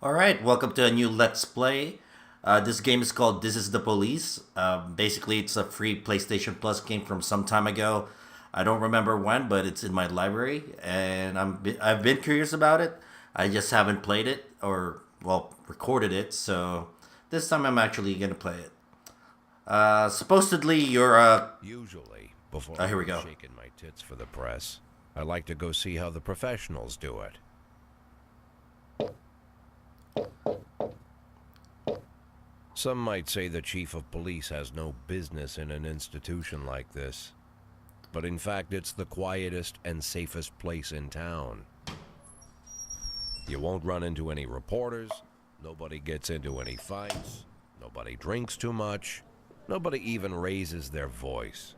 Alright, welcome to a new Let's Play. This game is called This is the Police. Basically, it's a free PlayStation Plus game from some time ago. I don't remember when, but it's in my library, and I've been curious about it. I just haven't played it, or, well, recorded it, so this time I'm actually gonna play it. Supposedly, you're a. Usually, before Oh, I here we go go. shaking my tits for the press, I like to go see how the professionals do it. Some might say the chief of police has no business in an institution like this. But in fact, it's the quietest and safest place in town. You won't run into any reporters, nobody gets into any fights, nobody drinks too much, nobody even raises their voice.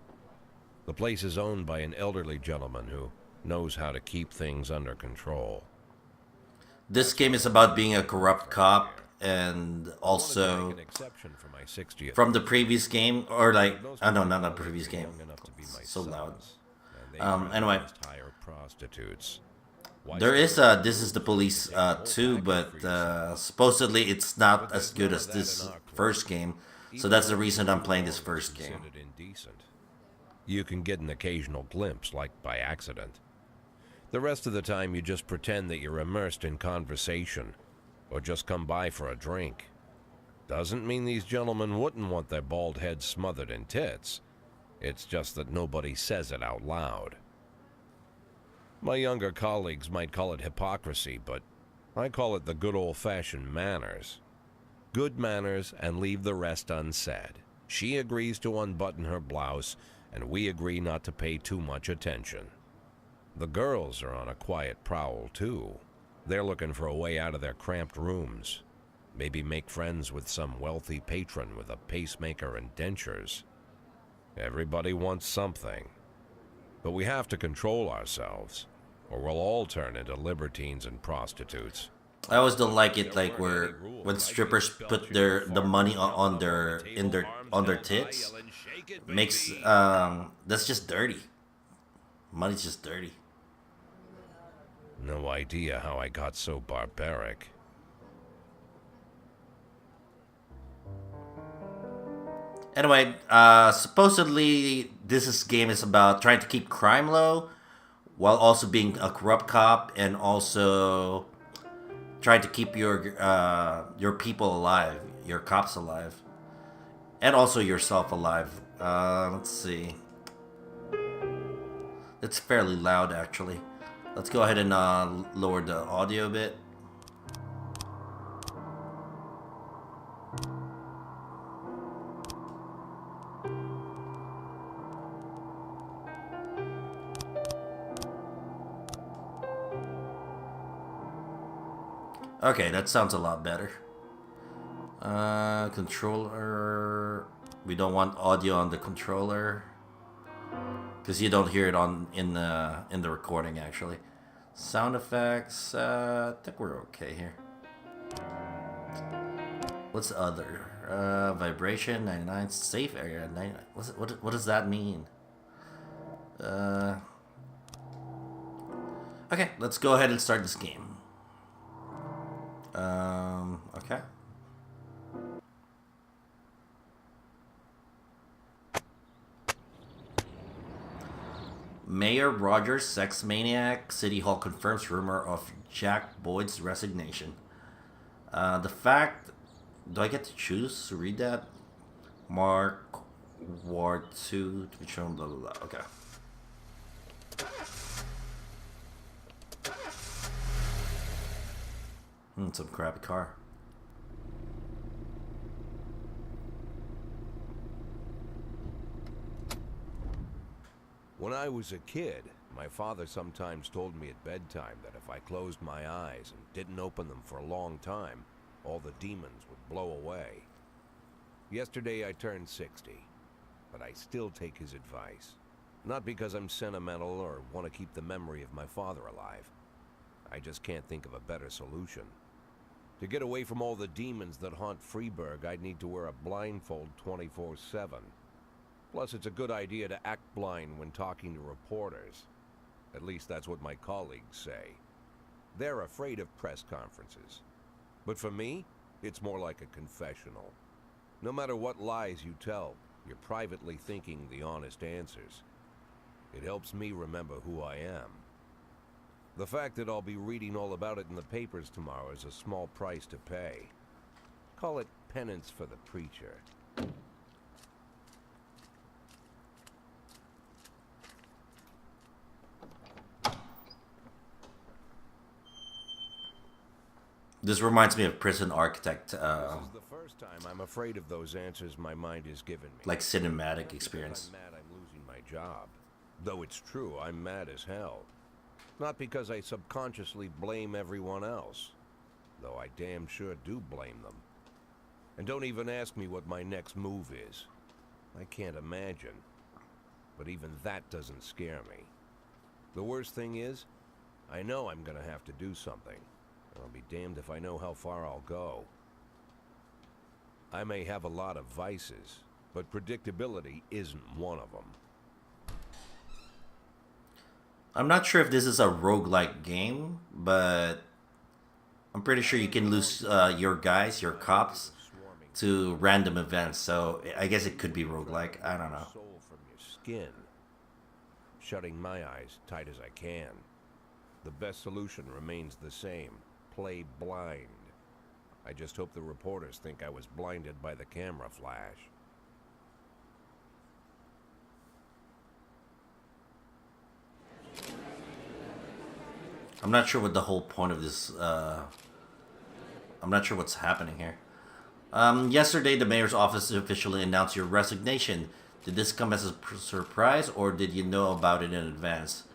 The place is owned by an elderly gentleman who knows how to keep things under control. This That's game why is I about wanted being to a come over corrupt cop, here. and I wanted to make also an exception for my 60th from the birthday. previous game, or like, Most I of know, my not the colleagues previous are game. young enough to be my So loud. sons, and they'd rather Anyway, just hire prostitutes. Why there stick is around This the is the booze when you can Police take the whole 2, package for but yourselves? supposedly it's not But as there's good none as of that in this our club. first game. So Even that's the working reason I'm playing this alone is first game. considered indecent. You can get an occasional glimpse, like by accident. The rest of the time, you just pretend that you're immersed in conversation, or just come by for a drink. Doesn't mean these gentlemen wouldn't want their bald heads smothered in tits. It's just that nobody says it out loud. My younger colleagues might call it hypocrisy, but I call it the good old-fashioned manners. Good manners and leave the rest unsaid. She agrees to unbutton her blouse, and we agree not to pay too much attention. The girls are on a quiet prowl, too. They're looking for a way out of their cramped rooms. Maybe make friends with some wealthy patron with a pacemaker and dentures. Everybody wants something. But we have to control ourselves, or we'll all turn into libertines and prostitutes. I always don't like it, There like weren't any where when rules. I'd be strippers put belching and the farting, money jumping on up on the their table, arms on their held high, tits, yelling, "Shake it, makes baby!" that's just dirty. Money's just dirty. No idea how I got so barbaric. Anyway, supposedly game is about trying to keep crime low while also being a corrupt cop, and also trying to keep your people alive, your cops alive, and also yourself alive. Let's see. It's fairly loud, actually. Let's go ahead and lower the audio a bit. Okay, that sounds a lot better. Controller. We don't want audio on the controller because you don't hear it in the recording, actually. Sound effects. I think we're okay here. What's the other? Vibration 99, safe area 99. What does that mean? Uh, okay, let's go ahead and start this game. Okay. Mayor Rogers, sex maniac. City Hall confirms rumor of Jack Boyd's resignation. The fact. Do I get to choose to read that? Mark Ward 2 to be shown, blah blah blah. Okay. Some crappy car. When I was a kid, my father sometimes told me at bedtime that if I closed my eyes and didn't open them for a long time, all the demons would blow away. Yesterday I turned 60, but I still take his advice. Not because I'm sentimental or want to keep the memory of my father alive. I just can't think of a better solution. To get away from all the demons that haunt Freeburg, I'd need to wear a blindfold 24/7. Plus, it's a good idea to act blind when talking to reporters. At least that's what my colleagues say. They're afraid of press conferences. But for me, it's more like a confessional. No matter what lies you tell, you're privately thinking the honest answers. It helps me remember who I am. The fact that I'll be reading all about it in the papers tomorrow is a small price to pay. Call it penance for the preacher. This reminds me of Prison Architect, This is the first time I'm afraid of those answers my mind has given me. like cinematic Not experience. because I'm mad I'm losing my job. Though it's true, I'm mad as hell. Not because I subconsciously blame everyone else. Though I damn sure do blame them. And don't even ask me what my next move is. I can't imagine. But even that doesn't scare me. The worst thing is, I know I'm gonna have to do something. I'll be damned if I know how far I'll go. I may have a lot of vices, but predictability isn't one of them. I'm not sure if this is a roguelike game, but I'm pretty sure you can lose your guys, your cops, to random events. So I guess it could be roguelike. I don't know. Soul from your skin. Shutting my eyes tight as I can. The best solution remains the same. Play blind. I just hope the reporters think I was blinded by the camera flash. I'm not sure what the whole point of this. I'm not sure what's happening here. Yesterday, the mayor's office officially announced your resignation. Did this come as a surprise, or did you know about it in advance?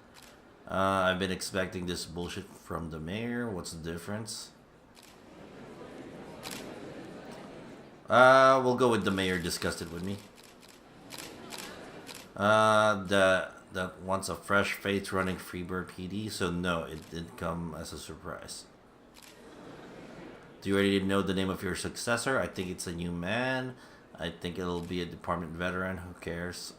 I've been expecting this bullshit from the mayor. What's the difference? We'll go with the mayor discussed it with me. That wants a fresh face running Freeburg PD, so no, it didn't come as a surprise. Do you already know the name of your successor? I think it's a new man. I think it'll be a department veteran. Who cares?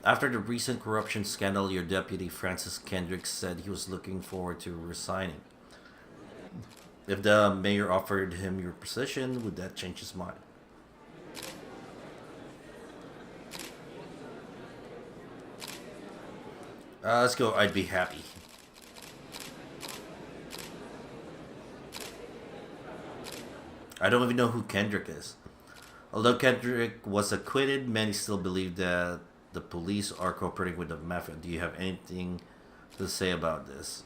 After the recent corruption scandal, your deputy Francis Kendrick said he was looking forward to resigning. If the mayor offered him your position, would that change his mind? Let's go. I'd be happy. I don't even know who Kendrick is. Although Kendrick was acquitted, many still believe that the police are cooperating with the Mafia. Do you have anything to say about this?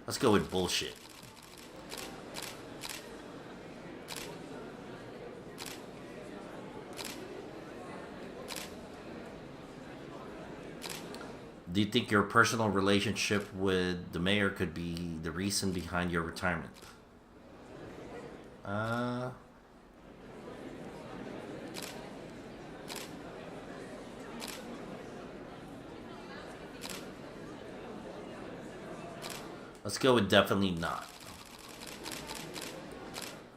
Let's go with bullshit. Do you think your personal relationship with the mayor could be the reason behind your retirement? Let's go with definitely not.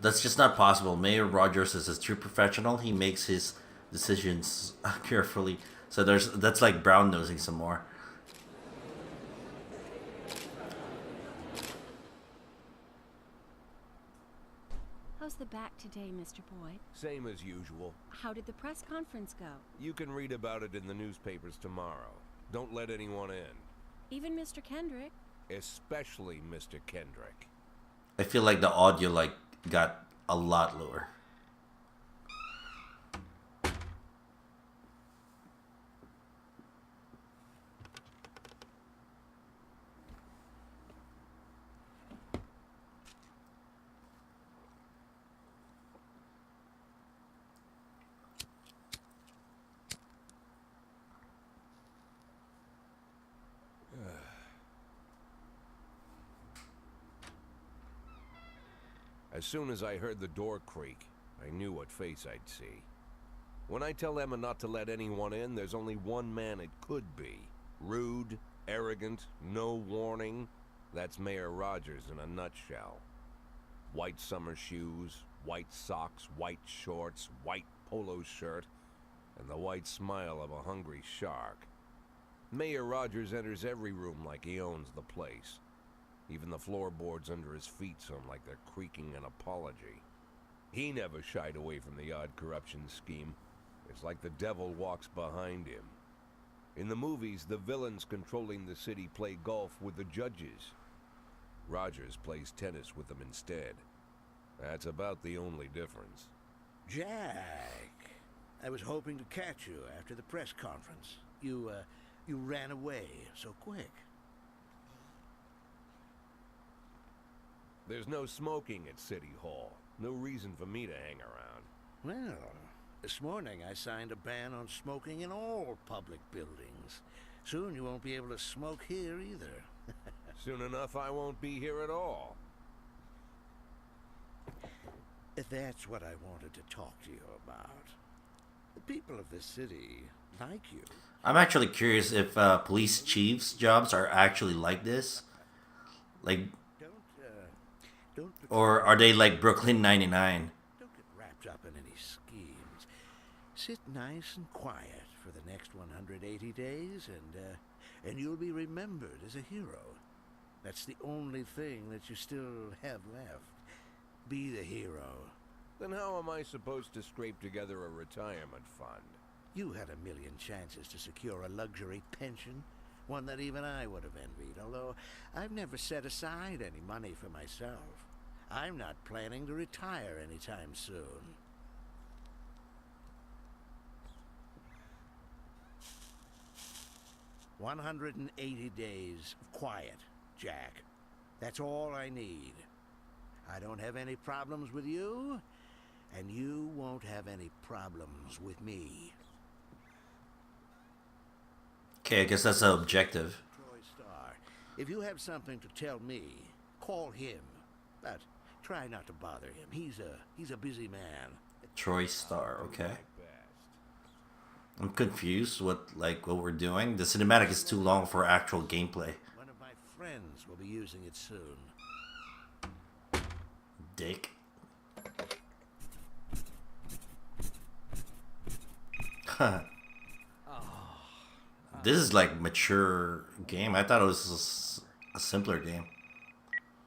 That's just not possible. Mayor Rogers is a true professional. He makes his decisions carefully. So that's like brown nosing some more. How's the back today, Mr. Boyd? Same as usual. How did the press conference go? You can read about it in the newspapers tomorrow. Don't let anyone in. Even Mr. Kendrick? Especially Mr. Kendrick. I feel like the audio got a lot lower. As soon as I heard the door creak, I knew what face I'd see. When I tell Emma not to let anyone in, there's only one man it could be. Rude, arrogant, no warning. That's Mayor Rogers in a nutshell. White summer shoes, white socks, white shorts, white polo shirt, and the white smile of a hungry shark. Mayor Rogers enters every room like he owns the place. Even the floorboards under his feet sound like they're creaking an apology. He never shied away from the odd corruption scheme. It's like the devil walks behind him. In the movies, the villains controlling the city play golf with the judges. Rogers plays tennis with them instead. That's about the only difference. Jack, I was hoping to catch you after the press conference. You ran away so quick. There's no smoking at City Hall. No reason for me to hang around. Well, this morning I signed a ban on smoking in all public buildings. Soon you won't be able to smoke here either. Soon enough, I won't be here at all. That's what I wanted to talk to you about. The people of this city like you. I'm actually curious if police chiefs' jobs are actually like this. Like, Don't or are they like Brooklyn 99? Don't get wrapped up in any schemes. Sit nice and quiet for the next 180 days, and you'll be remembered as a hero. That's the only thing that you still have left. Be the hero. Then how am I supposed to scrape together a retirement fund? You had a million chances to secure a luxury pension, one that even I would have envied, although I've never set aside any money for myself. I'm not planning to retire anytime soon. "180 days of quiet, Jack. That's all I need. I don't have any problems with you, and you won't have any problems with me." Okay, I guess that's the objective. Troy Starr, if you have something to tell me, call him. But try not to bother him. He's a busy man. Troy Starr, okay. Like best. I'm confused what we're doing. The cinematic is too long for actual gameplay. One of my friends will be using it soon. Dick. This is like mature game. I thought it was a simpler game.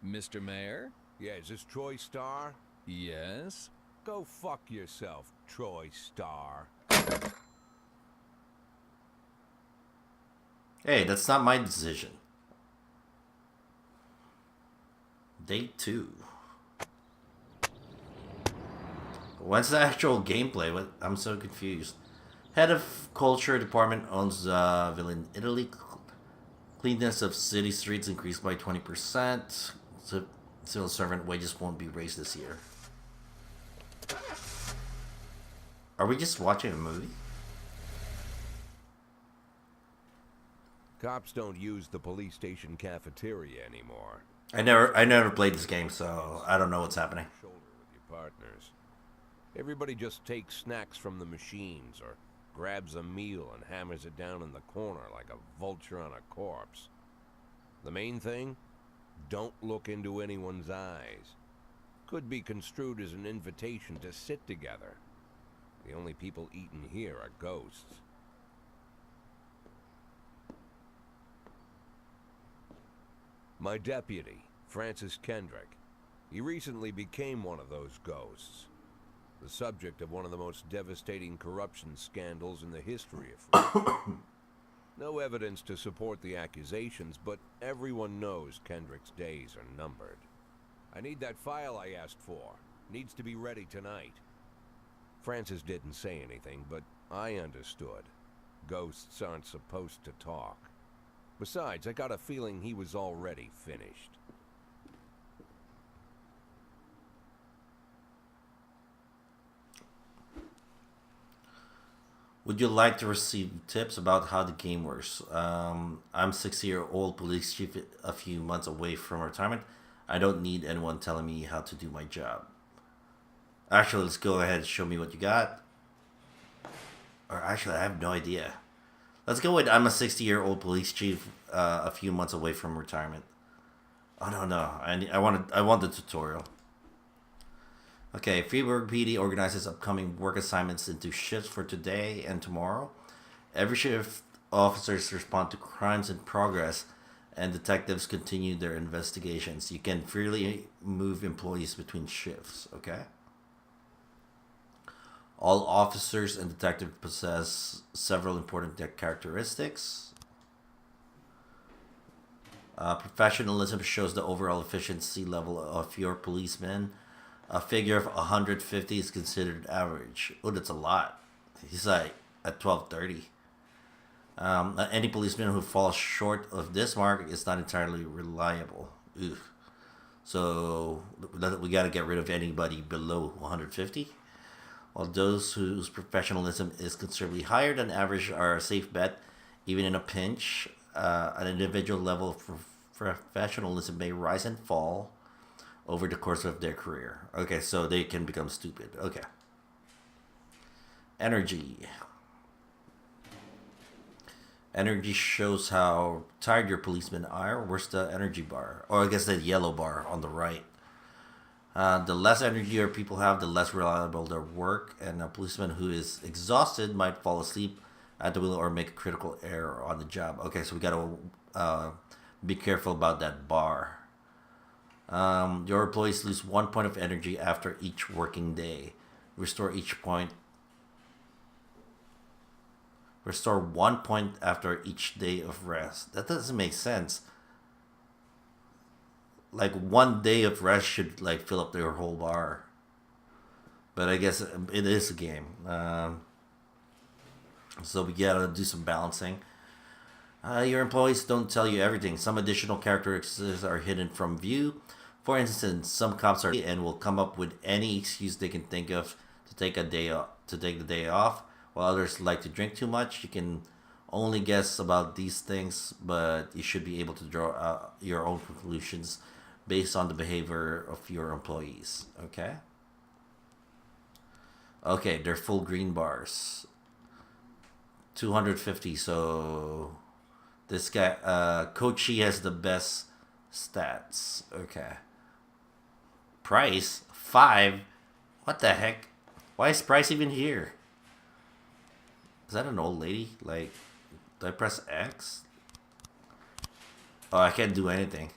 Mr. Mayor? Yeah, is this Troy Starr? Yes? Go fuck yourself, Troy Starr. Hey, that's not my decision. Day 2. When's the actual gameplay? What? I'm so confused. Head of Culture Department owns villa in Italy. Cleanness of city streets increased by 20%. Civil servant wages won't be raised this year. Are we just watching a movie? Cops don't use the police station cafeteria anymore. I never played this game, so I don't know what's happening. Shoulder with your partners. Everybody just takes snacks from the machines or grabs a meal and hammers it down in the corner like a vulture on a corpse. The main thing? Don't look into anyone's eyes. Could be construed as an invitation to sit together. The only people eating here are ghosts. My deputy, Francis Kendrick. He recently became one of those ghosts. The subject of one of the most devastating corruption scandals in the history of Freeburg. No evidence to support the accusations, but everyone knows Kendrick's days are numbered. I need that file I asked for. Needs to be ready tonight. Francis didn't say anything, but I understood. Ghosts aren't supposed to talk. Besides, I got a feeling he was already finished. Would you like to receive tips about how the game works? I'm 60-year-old police chief a few months away from retirement. I don't need anyone telling me how to do my job. Actually, let's go ahead and show me what you got. Or actually, I have no idea. Let's go with I'm a 60-year-old police chief a few months away from retirement. Oh no, I want the tutorial. Okay, Freeburg PD organizes upcoming work assignments into shifts for today and tomorrow. Every shift, officers respond to crimes in progress, and detectives continue their investigations. You can freely move employees between shifts, okay? All officers and detectives possess several important characteristics. Professionalism shows the overall efficiency level of your policeman. A figure of 150 is considered average. Oh, that's a lot. He's like at 1230. Any policeman who falls short of this mark is not entirely reliable. Ugh. So we got to get rid of anybody below 150. While those whose professionalism is considerably higher than average are a safe bet, even in a pinch. An individual level of professionalism may rise and fall over the course of their career. Okay, so they can become stupid. Okay. Energy. Energy shows how tired your policemen are. Where's the energy bar? Or I guess the yellow bar on the right. The less energy your people have, the less reliable their work. And a policeman who is exhausted might fall asleep at the wheel or make a critical error on the job. Okay, so we gotta be careful about that bar. Your employees lose 1 point of energy after each working day. Restore 1 point after each day of rest. That doesn't make sense. Like 1 day of rest should like fill up their whole bar. But I guess it is a game. So we gotta do some balancing. Your employees don't tell you everything. Some additional characteristics are hidden from view. For instance, some cops are and will come up with any excuse they can think of to take the day off, while others like to drink too much. You can only guess about these things, but you should be able to draw your own conclusions based on the behavior of your employees. Okay? Okay, they're full green bars. 250, so this guy, Kochi has the best stats. Okay. Price 5. What the heck? Why is Price even here? Is that an old lady? Like, do I press X? Oh, I can't do anything.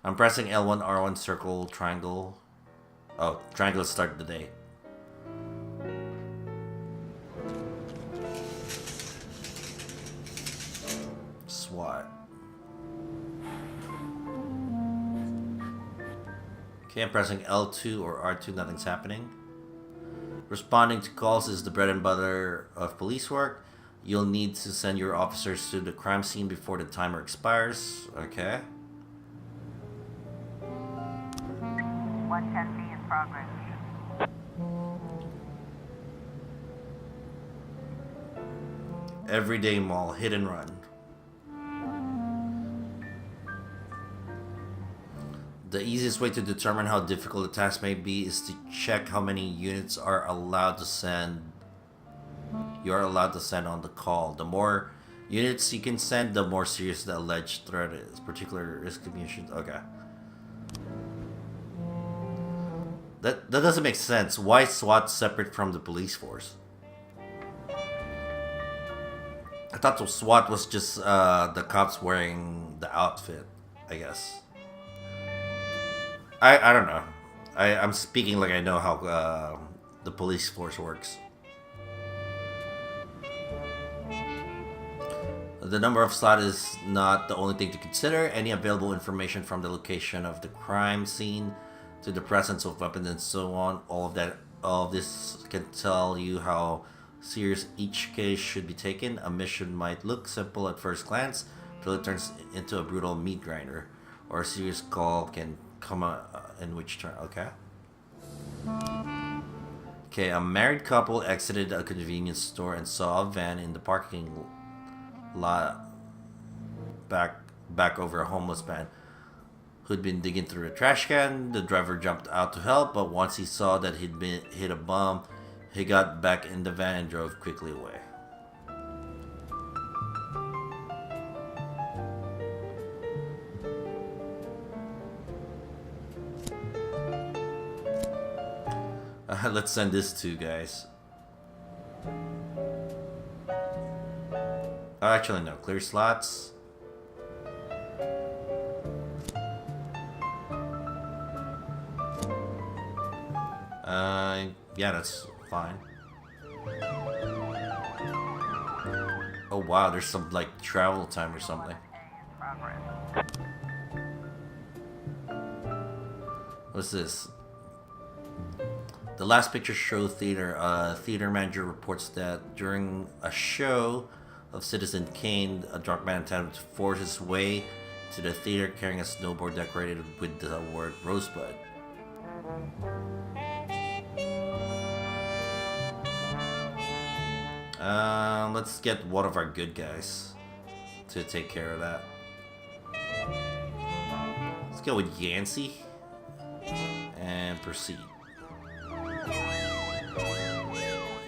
I'm pressing L1, R1, circle, triangle. Oh, triangle start the day. SWAT. Okay, I'm pressing L2 or R2, nothing's happening. Responding to calls is the bread and butter of police work. You'll need to send your officers to the crime scene before the timer expires. Okay. 110B in progress. Everyday mall, hit and run. The easiest way to determine how difficult a task may be is to check how many units are allowed to send. You're allowed to send on the call. The more units you can send, the more serious the alleged threat is. Particular risk communications. Okay. That doesn't make sense. Why is SWAT separate from the police force? I thought the SWAT was just the cops wearing the outfit, I guess. I don't know. I'm speaking like I know how the police force works. The number of slots is not the only thing to consider. Any available information from the location of the crime scene to the presence of weapons and so on, all of this can tell you how serious each case should be taken. A mission might look simple at first glance until it turns into a brutal meat grinder, or a serious call can come in which turn. Okay, a married couple exited a convenience store and saw a van in the parking lot back over a homeless man who'd been digging through a trash can. The driver jumped out to help, but once he saw that he'd been hit a bomb, he got back in the van and drove quickly away. Let's send this to guys. Oh, actually, no. Clear slots. Yeah, that's fine. Oh wow, there's some like travel time or something. What's this? The last picture show theater. Theater manager reports that during a show of Citizen Kane, a drunk man attempted to force his way to the theater carrying a snowboard decorated with the word Rosebud. Let's get one of our good guys to take care of that. Let's go with Yancey and proceed.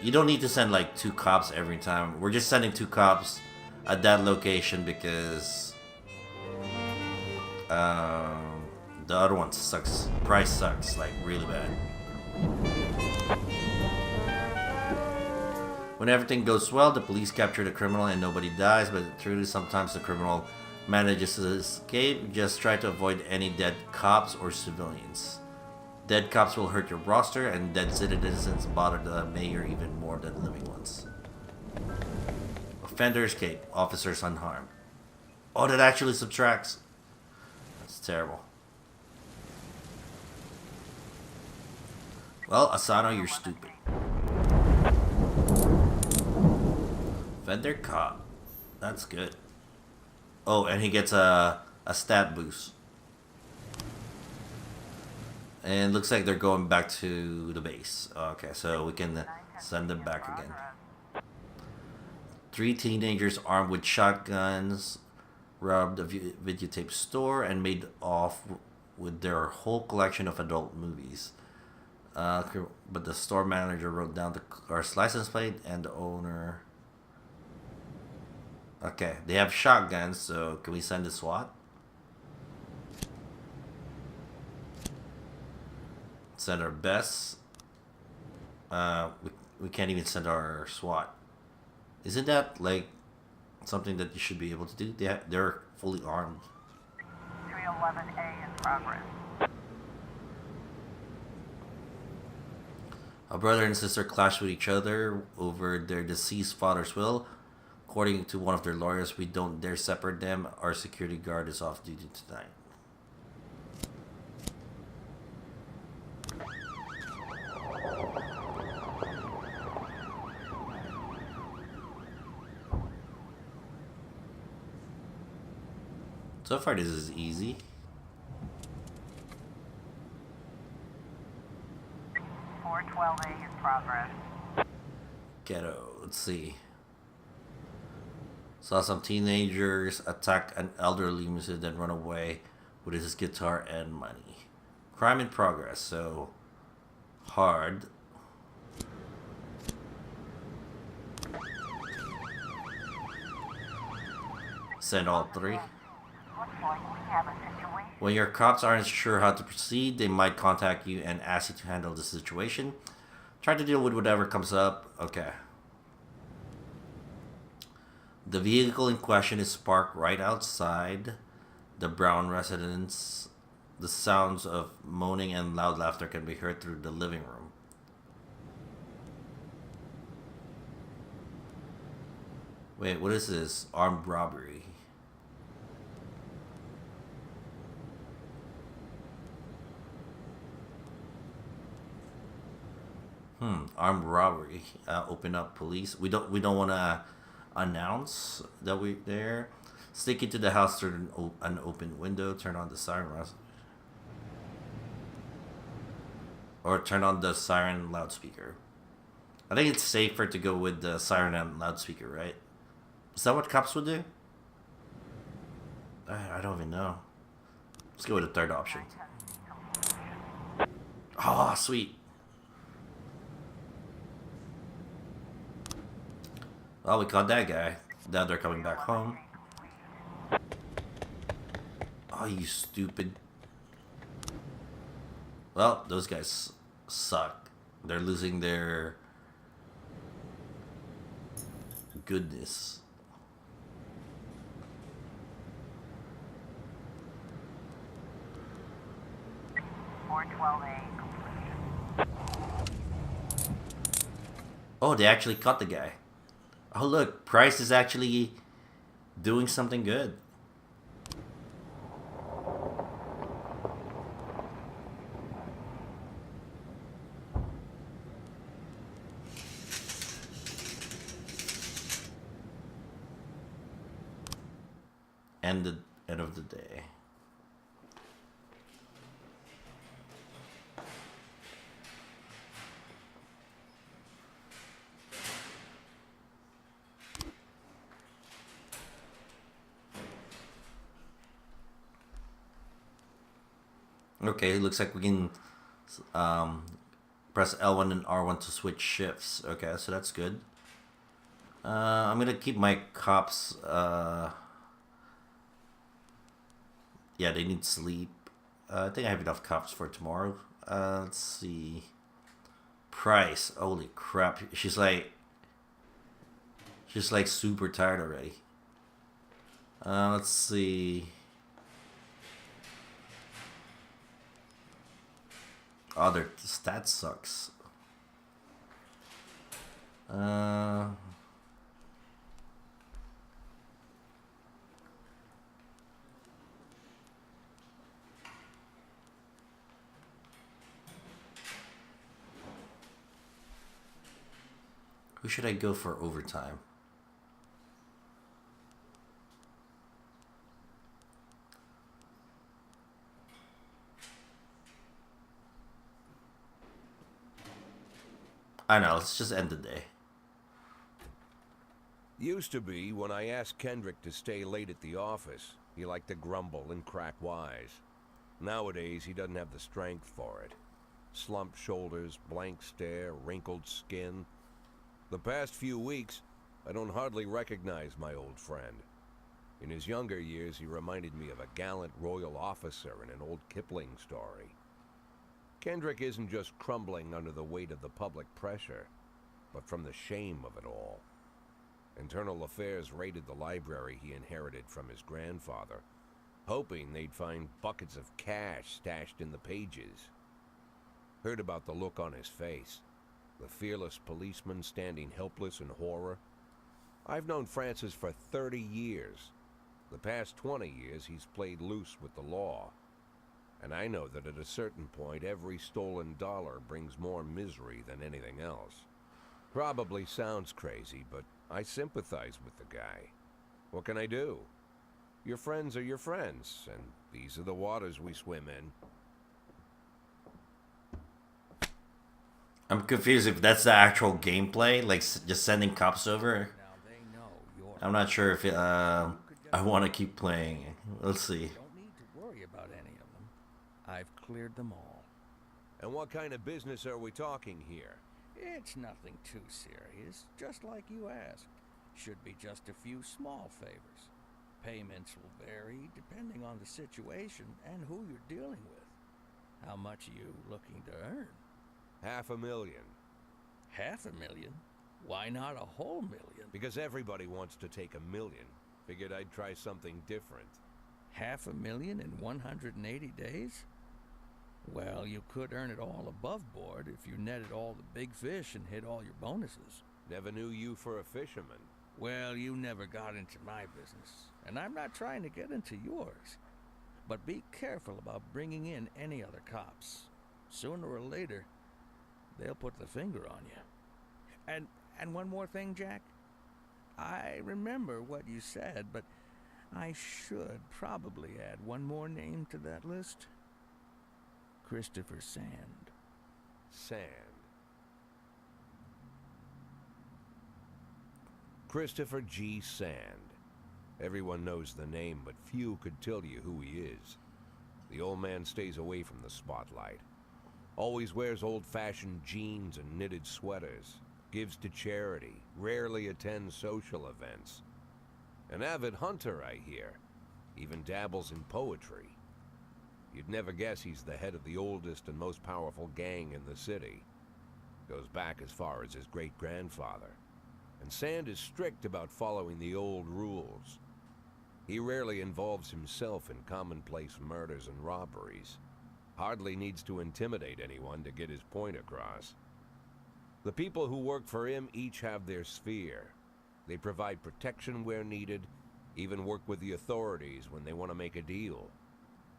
You don't need to send like 2 cops every time. We're just sending 2 cops at that location because the other one sucks. Price sucks like really bad. When everything goes well, the police capture the criminal and nobody dies, but truly sometimes the criminal manages to escape. Just try to avoid any dead cops or civilians. Dead cops will hurt your roster, and dead citizens bother the mayor even more than living ones. Offender escape, officers unharmed. Oh, that actually subtracts. That's terrible. Well, Asano, you're stupid. Offender cop. That's good. Oh, and he gets a stat boost. And looks like they're going back to the base. Okay, so we can send them back again. 3 teenagers armed with shotguns robbed a videotape store and made off with their whole collection of adult movies. But the store manager wrote down the car's license plate and the owner. Okay, they have shotguns, so can we send a SWAT? Send our best. We can't even send our SWAT. Isn't that like something that you should be able to do? They're fully armed. 311A in progress. A brother and sister clash with each other over their deceased father's will. According to one of their lawyers, we don't dare separate them. Our security guard is off duty tonight. So far, this is easy. 412A in progress. Ghetto. Let's see. Saw some teenagers attack an elderly musician, then run away with his guitar and money. Crime in progress. So hard. Send all 3. Looks like we have a situation. When your cops aren't sure how to proceed, they might contact you and ask you to handle the situation. Try to deal with whatever comes up. Okay. The vehicle in question is parked right outside the Brown residence. The sounds of moaning and loud laughter can be heard through the living room. Wait, what is this? Armed robbery. Armed robbery. Open up police. We don't want to announce that we're there. Sneak into the house through an open window. Turn on the siren. Or turn on the siren loudspeaker. I think it's safer to go with the siren and loudspeaker, right? Is that what cops would do? I don't even know. Let's go with the third option. Oh, sweet. Well, we caught that guy. Now they're coming back home. Oh, you stupid. Well, those guys suck. They're losing their goodness. Oh, they actually caught the guy. Oh, look, Price is actually doing something good. End of the day. Okay, looks like we can press L1 and R1 to switch shifts. Okay, so that's good. I'm gonna keep my cops. Yeah, they need sleep. I think I have enough cops for tomorrow. Let's see. Price. Holy crap. She's like super tired already. Let's see. Oh, their stats sucks. Who should I go for overtime? I know, let's just end the day. Used to be when I asked Kendrick to stay late at the office, he liked to grumble and crack wise. Nowadays, he doesn't have the strength for it. Slumped shoulders, blank stare, wrinkled skin. The past few weeks, I don't hardly recognize my old friend. In his younger years, he reminded me of a gallant royal officer in an old Kipling story. Kendrick isn't just crumbling under the weight of the public pressure, but from the shame of it all. Internal Affairs raided the library he inherited from his grandfather, hoping they'd find buckets of cash stashed in the pages. Heard about the look on his face, the fearless policeman standing helpless in horror. I've known Francis for 30 years. The past 20 years he's played loose with the law. And I know that at a certain point, every stolen dollar brings more misery than anything else. Probably sounds crazy, but I sympathize with the guy. What can I do? Your friends are your friends, and these are the waters we swim in. I'm confused if that's the actual gameplay, like just sending cops over. I'm not sure if I want to keep playing. Let's see. Don't need to worry about any of them. I've cleared them all. And what kind of business are we talking here? It's nothing too serious, just like you asked. Should be just a few small favors. Payments will vary depending on the situation and who you're dealing with. How much are you looking to earn? $500,000. $500,000? Why not a whole million? Because everybody wants to take $1 million. Figured I'd try something different. $500,000 in 180 days? Well, you could earn it all above board if you netted all the big fish and hit all your bonuses. Never knew you for a fisherman. Well, you never got into my business, and I'm not trying to get into yours. But be careful about bringing in any other cops. Sooner or later, they'll put the finger on you. And one more thing, Jack. I remember what you said, but I should probably add one more name to that list. Christopher Sand. Sand. Christopher G. Sand. Everyone knows the name, but few could tell you who he is. The old man stays away from the spotlight. Always wears old-fashioned jeans and knitted sweaters. Gives to charity. Rarely attends social events. An avid hunter, I hear. Even dabbles in poetry. You'd never guess he's the head of the oldest and most powerful gang in the city. Goes back as far as his great-grandfather. And Sand is strict about following the old rules. He rarely involves himself in commonplace murders and robberies. Hardly needs to intimidate anyone to get his point across. The people who work for him each have their sphere. They provide protection where needed, even work with the authorities when they want to make a deal.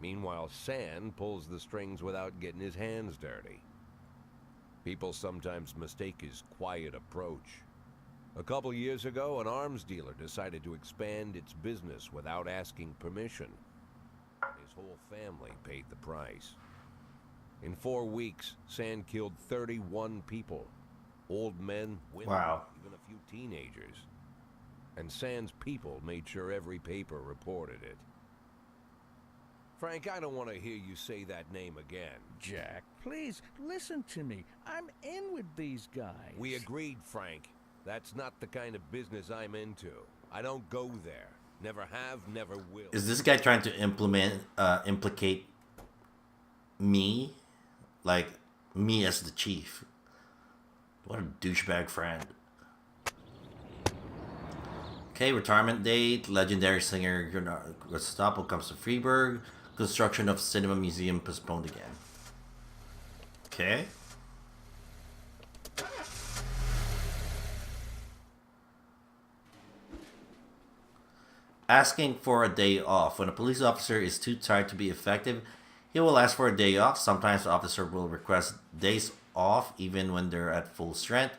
Meanwhile, Sand pulls the strings without getting his hands dirty. People sometimes mistake his quiet approach. A couple years ago, an arms dealer decided to expand its business without asking permission. His whole family paid the price. In 4 weeks, Sand killed 31 people. Old men, women, Wow. even a few teenagers. And Sand's people made sure every paper reported it. Frank, I don't want to hear you say that name again. Jack, please, listen to me. I'm in with these guys. We agreed, Frank. That's not the kind of business I'm into. I don't go there. Never have, never will. Is this guy trying to implicate me? Like, me as the chief? What a douchebag friend. Okay, retirement date. Legendary singer Gestapo comes to Freeburg. Construction of cinema museum postponed again. Okay. Asking for a day off. When a police officer is too tired to be effective, he will ask for a day off. Sometimes the officer will request days off even when they're at full strength.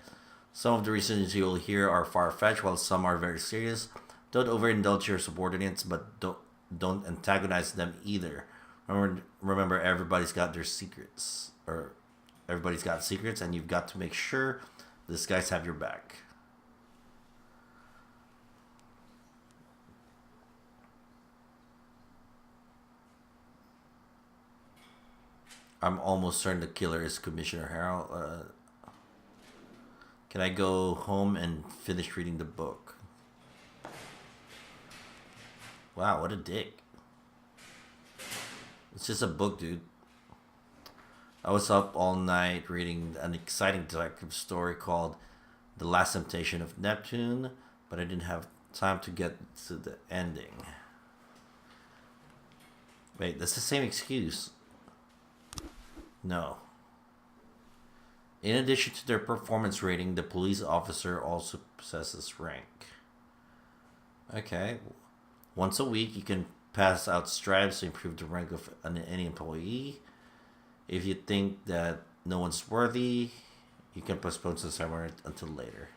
Some of the reasons you'll hear are far-fetched, while some are very serious. Don't overindulge your subordinates, but don't antagonize them either. Remember, everybody's got their secrets, or everybody's got secrets, and you've got to make sure these guys have your back. I'm almost certain the killer is Commissioner Harold. Can I go home and finish reading the book? Wow, what a dick. It's just a book, dude. I was up all night reading an exciting detective story called The Last Temptation of Neptune, but I didn't have time to get to the ending. Wait, that's the same excuse. No. In addition to their performance rating, the police officer also possesses rank. Okay. Once a week, you can pass out stripes to improve the rank of any employee. If you think that no one's worthy, you can postpone the ceremony until later.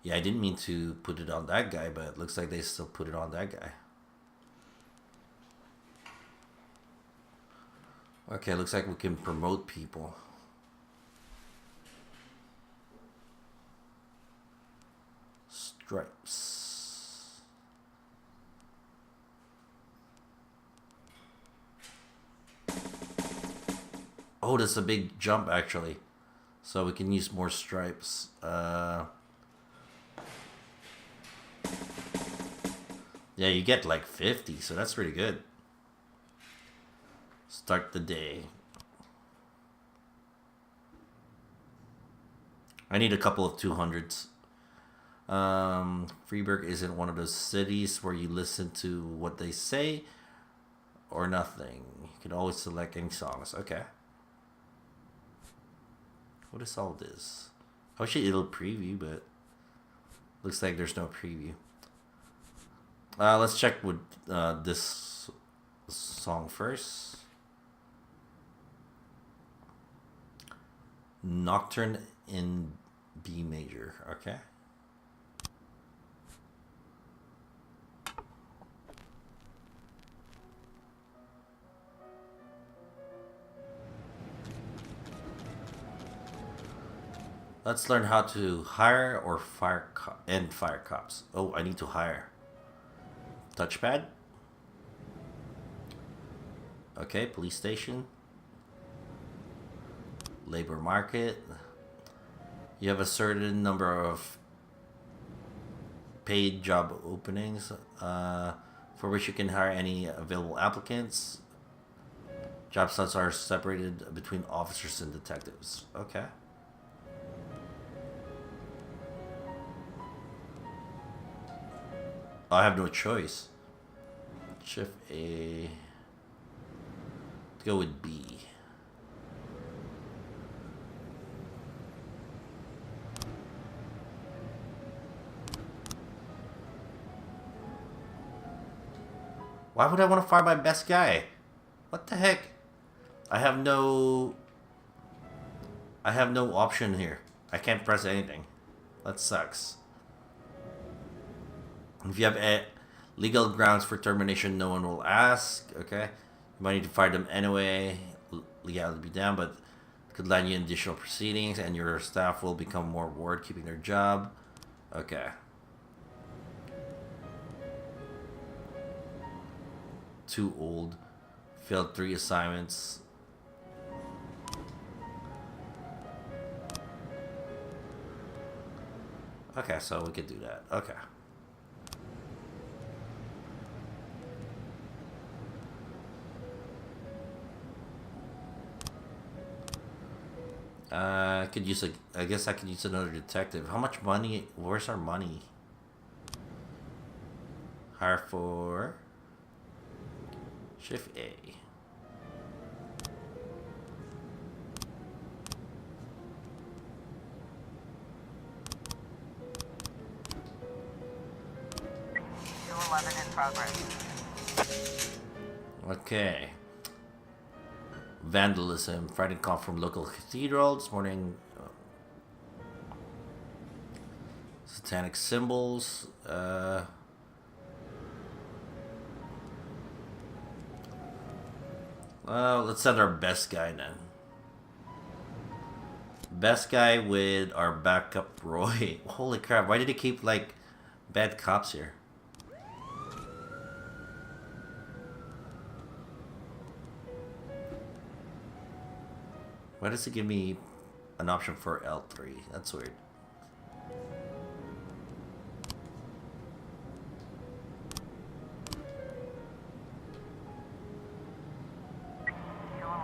Yeah, I didn't mean to put it on that guy, but it looks like they still put it on that guy. Okay, looks like we can promote people. Stripes. Oh, that's a big jump, actually. So we can use more stripes. Yeah, you get like 50, so that's pretty good. Start the day. I need a couple of 200s. Freeburg isn't one of those cities where you listen to what they say or nothing. You can always select any songs. Okay. What is all this? I wish it'll preview, but looks like there's no preview. Let's check with this song first. Nocturne in B major. Okay. Let's learn how to hire or fire cops. Oh, I need to hire. Touchpad. Okay, police station. Labor market. You have a certain number of paid job openings. for which you can hire any available applicants. Job slots are separated between officers and detectives. Okay. I have no choice. Shift A. Let's go with B. Why would I want to fire my best guy? What the heck? I have no option here. I can't press anything. That sucks. If you have legal grounds for termination, no one will ask. Okay, you might need to fire them anyway. Legality be down, but it could land you in additional proceedings, and your staff will become more bored keeping their job. Okay. Too old. Failed 3 assignments. Okay, so we could do that. Okay. I could use I guess I could use another detective. How much money? Where's our money? Hire for Shift A. In progress. Okay. Vandalism. Frightened call from local cathedral this morning. Satanic symbols. Let's send our best guy then. Best guy with our backup Roy. Holy crap, why did he keep like bad cops here? Why does it give me an option for L3? That's weird.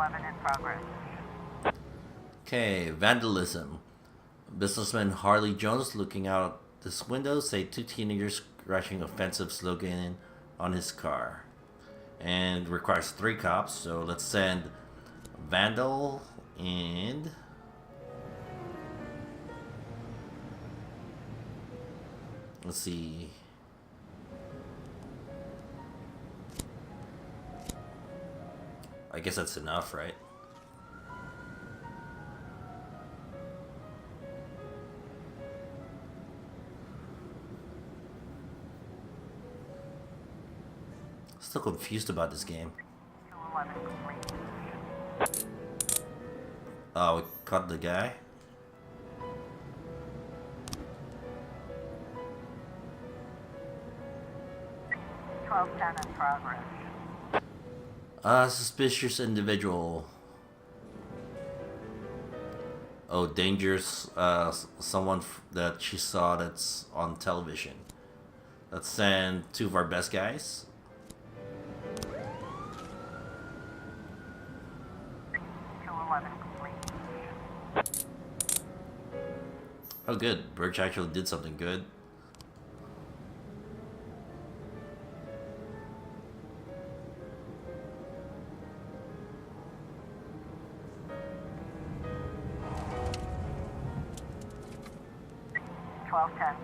In progress. Okay, vandalism. Businessman Harley Jones looking out this window say 2 teenagers scratching offensive slogan on his car. And requires 3 cops, so let's send Vandal and let's see. I guess that's enough, right? Still confused about this game. 211 complete. Oh, we caught the guy. In progress. Suspicious individual. Oh, dangerous. Someone that she saw that's on television. Let's send 2 of our best guys. Complete. Oh, good. Birch actually did something good.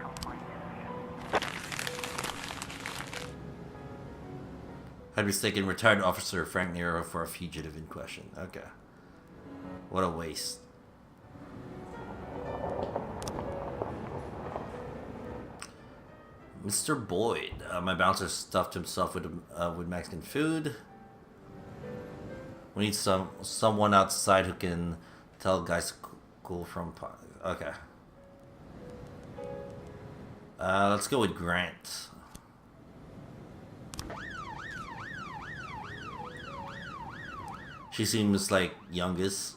Complete. Had mistaken retired officer Frank Nero for a fugitive in question. Okay. What a waste. Mr. Boyd. My bouncer stuffed himself with Mexican food. We need someone outside who can tell guys cool from... Okay. Let's go with Grant. She seems like youngest.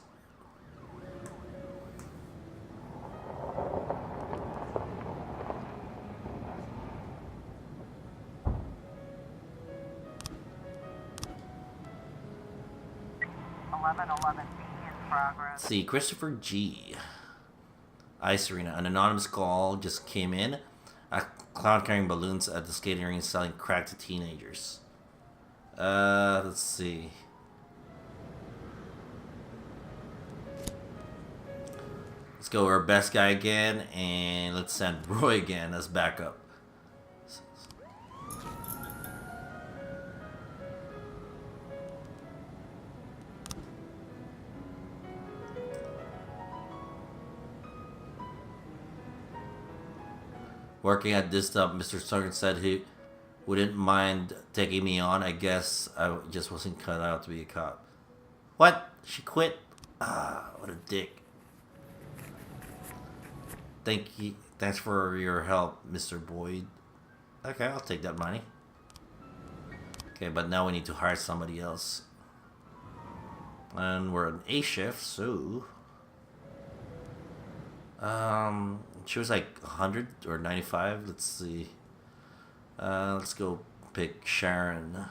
1111B in progress. Let's see, Christopher G. Ice Arena. An anonymous call just came in. A clown carrying balloons at the skating rink selling crack to teenagers. Let's see. Let's go our best guy again, and let's send Roy again as backup. Working at this stop, Mr. Sargent said he wouldn't mind taking me on. I guess I just wasn't cut out to be a cop. What? She quit? Ah, what a dick. Thanks for your help, Mr. Boyd. Okay, I'll take that money. Okay, but now we need to hire somebody else. And we're on A shift, so... she was like 100 or 95. Let's see. Let's go pick Sharon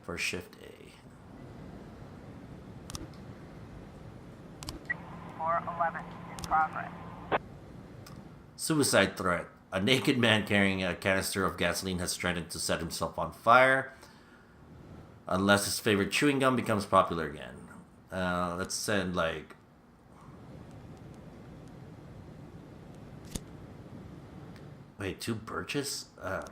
for shift A. 411 in progress. Suicide threat. A naked man carrying a canister of gasoline has threatened to set himself on fire unless his favorite chewing gum becomes popular again. Let's send like... Wait, 2 birches? I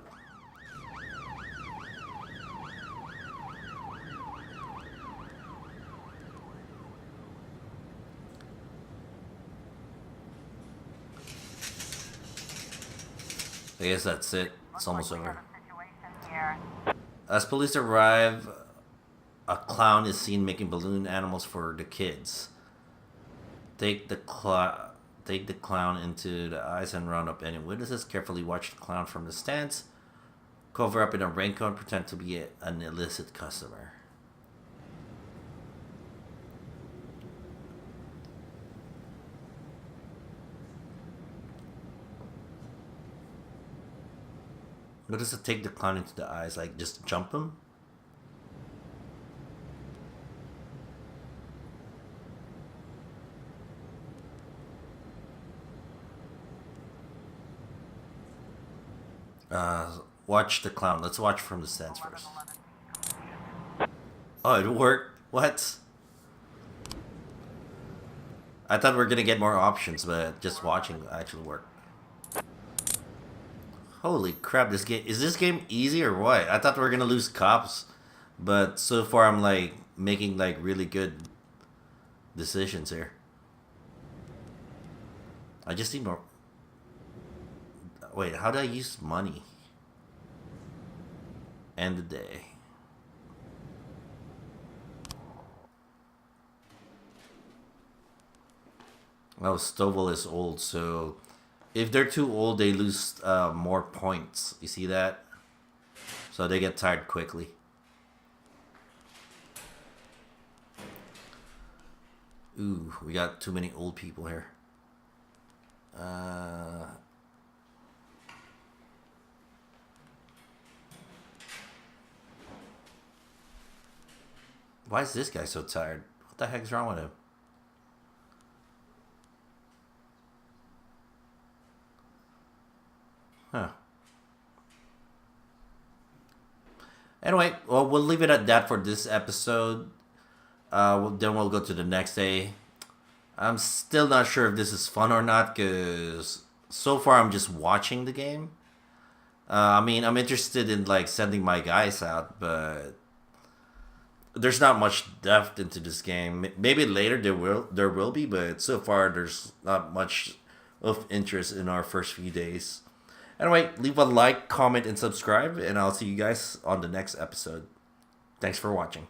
guess that's it. It's almost Looks like over. we have a situation here. As police arrive, a clown is seen making balloon animals for the kids. Take the clown into the eyes and round up any witnesses. Carefully watch the clown from the stands. Cover up in a raincoat. Pretend to be an illicit customer. What does it take the clown into the eyes? Like, just jump him? Watch the clown. Let's watch from the stands first. 1111B. Oh, it worked? What? I thought we were gonna get more options, but just watching actually worked. Holy crap, this game... Is this game easy or what? I thought we were gonna lose cops, but so far I'm like making like really good decisions here. I just need more... Wait, how do I use money? End the day. Oh, Stovall is old, so if they're too old, they lose more points. You see that? So they get tired quickly. Ooh, we got too many old people here. Why is this guy so tired? What the heck's wrong with him? Huh. Anyway, well, we'll leave it at that for this episode. Then we'll go to the next day. I'm still not sure if this is fun or not, because so far I'm just watching the game. I mean, I'm interested in like sending my guys out, but there's not much depth into this game. Maybe later there will be, but so far there's not much of interest in our first few days. Anyway, leave a like, comment, and subscribe, and I'll see you guys on the next episode. Thanks for watching.